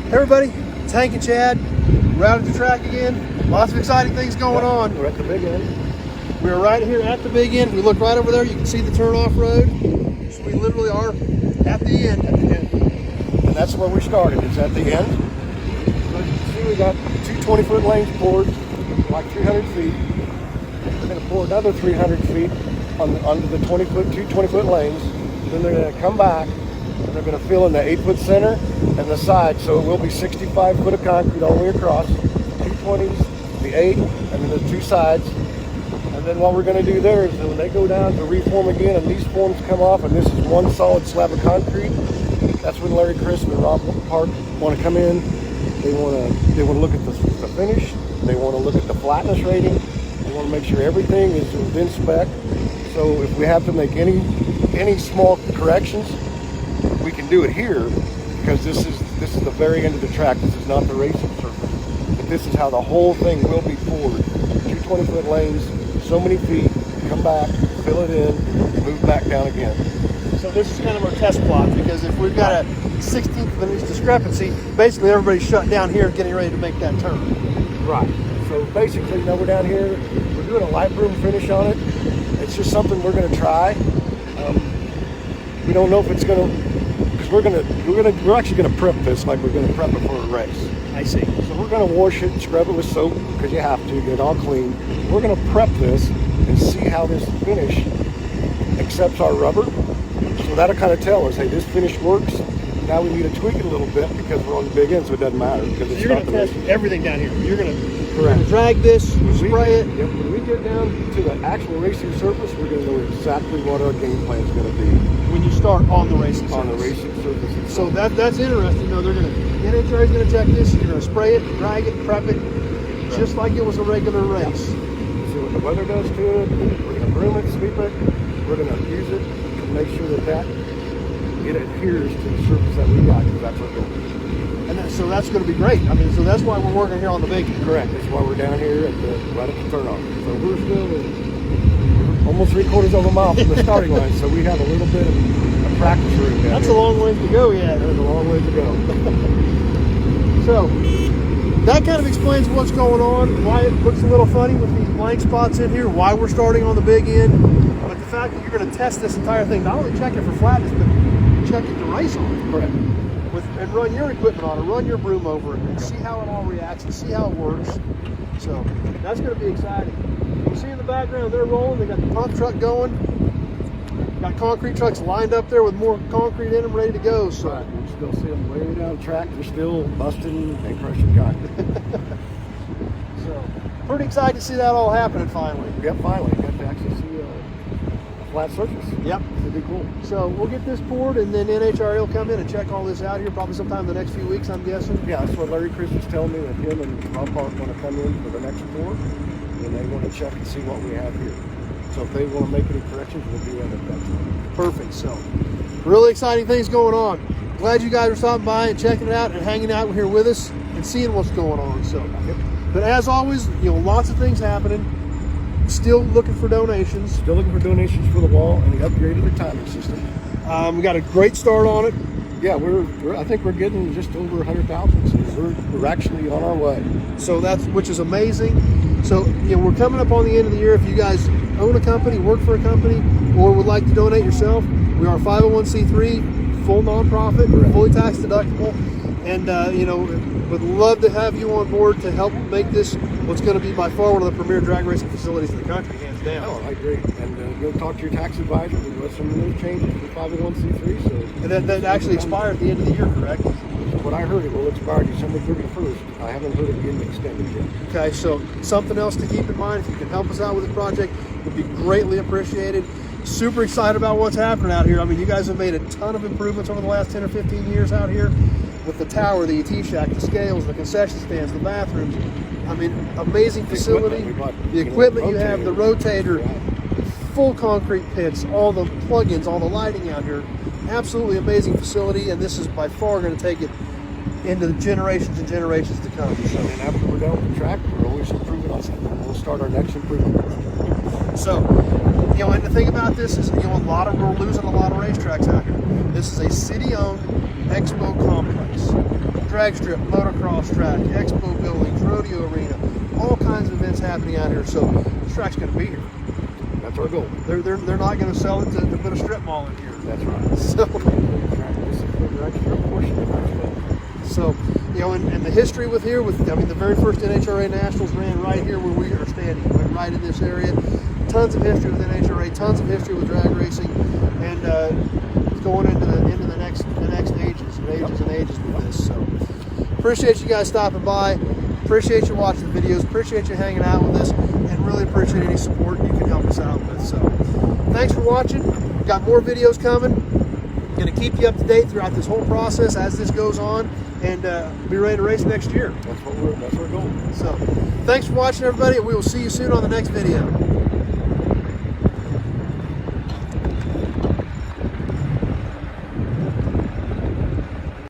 Hey everybody, it's Hank and Chad. We're out at the track again. Lots of exciting things going on. We're at the big end. We're right here at the big end. We look right over there. You can see the turnoff road. So we literally are at the end. And that's where we started. It's at the end. So you can see we got two 20-foot lanes poured, like 300 feet. We're going to pour another 300 feet onto the 20-foot lanes. Then they're going to come back and they're going to fill in the 8-foot center and the side. So it will be 65 foot of concrete all the way across. 220s, the 8, and then the two sides. And then what we're going to do there is when they go down to reform again and these forms come off and this is one solid slab of concrete, that's when Larry, Chris, and Rob Park want to come in. They want to look at the finish. They want to look at the flatness rating. They want to make sure everything is within spec. So if we have to make any small corrections, we can do it here because this is the very end of the track. This is not the racing surface. But this is how the whole thing will be poured. Two 20-foot lanes, so many feet, come back, fill it in, move back down again. So this is kind of our test plot because if we've got a 16th of an inch discrepancy, basically everybody's shut down here getting ready to make that turn. Right. So basically, we're down here, we're doing a light broom finish on it. It's just something we're going to try. We don't know if it's going to, because we're actually going to prep this like we're going to prep it for a race. I see. So we're going to wash it and scrub it with soap because you have to get it all clean. We're going to prep this and see how this finish accepts our rubber. So that'll kind of tell us, hey, this finish works. Now we need to tweak it a little bit because we're on the big end, so it doesn't matter. Because it's you're going to test everything down here. You're going to drag this, spray it. Yep. When we get down to the actual racing surface, we're going to know exactly what our game plan is going to be. When you start on the racing surface. On the racing surface itself. So that's interesting. No, NHRA is going to check this. You're going to spray it, drag it, prep it, just like it was a regular race. See what the weather does to it. We're going to broom it, sweep it. We're going to use it to make sure that it adheres to the surface that we got, because that's what we're doing. And so that's going to be great. I mean, so that's why we're working here on the big end. Correct. That's why we're down here right at the turnoff. So we're still almost 3/4 of a mile from the starting line, so we have a little bit of practice room down That's here. a long ways to go yet. There's a long way to go. So that kind of explains what's going on, why it looks a little funny with these blank spots in here, why we're starting on the big end. But the fact that you're going to test this entire thing, not only check it for flatness, but check it to race on. Correct. And run your equipment on it, run your broom over it, and see how it all reacts and see how it works. So that's going to be exciting. You see in the background, they're rolling. They got the pump truck going. Got concrete trucks lined up there with more concrete in them, ready to go. So right. You still see them way down the track. They're still busting and crushing concrete. So pretty excited to see that all happening finally. Yep, finally got to actually see a flat surface. Yep. It'd be cool. So we'll get this poured, and then NHRA will come in and check all this out here probably sometime in the next few weeks, I'm guessing. Yeah, that's what Larry Chris was telling me, that him and Rob Park want to come in for the next pour, and they want to check and see what we have here. So if they want to make any corrections, we'll do that at that time. Perfect. So really exciting things going on. Glad you guys are stopping by and checking it out and hanging out here with us and seeing what's going on. So, but as always, lots of things happening. Still looking for donations. Still looking for donations for the wall and the upgrade of the timing system. We got a great start on it. Yeah, I think we're getting just over 100,000. So we're actually on our way. So which is amazing. So we're coming up on the end of the year. If you guys own a company, work for a company, or would like to donate yourself, we are 501c3, full nonprofit, Correct. Fully tax deductible, and would love to have you on board to help make this what's going to be by far one of the premier drag racing facilities in the country, hands down. Oh, I agree. And you'll talk to your tax advisor. We'll let some of those changes for 501c3. So And that actually expired at the end of the year, correct? What I heard, it will expire December 31st. I haven't heard it being extended yet. Okay, so something else to keep in mind. If you can help us out with the project, it would be greatly appreciated. Super excited about what's happening out here. I mean, you guys have made a ton of improvements over the last 10 or 15 years out here with the tower, the ET shack, the scales, the concession stands, the bathrooms. I mean, amazing facility. The equipment you have, the rotator, full concrete pits, all the plugins, all the lighting out here. Absolutely amazing facility, and this is by far going to take it into the generations and generations to come. So, and after we're done with the track, we're always improving on something. We'll start our next improvement. So, and the thing about this is, we're losing a lot of racetracks out here. This is a city-owned expo complex. drag strip, motocross track, expo buildings, rodeo arena, all kinds of events happening out here. So this track's going to be here. That's our goal. They're not going to sell it to put a strip mall in here. That's right. So, This is the drag strip portion of the expo. so you know, and the history with here, I mean, the very first NHRA Nationals ran right here where we are standing, right in this area. Tons of history with NHRA, tons of history with drag racing, and it's going into the next ages and ages and ages with this. So appreciate you guys stopping by. Appreciate you watching the videos. Appreciate you hanging out with us, and really appreciate any support you can help us out with. So thanks for watching. We've got more videos coming. Going to keep you up to date throughout this whole process as this goes on, and be ready to race next year. That's our goal. So thanks for watching, everybody, and we will see you soon on the next video.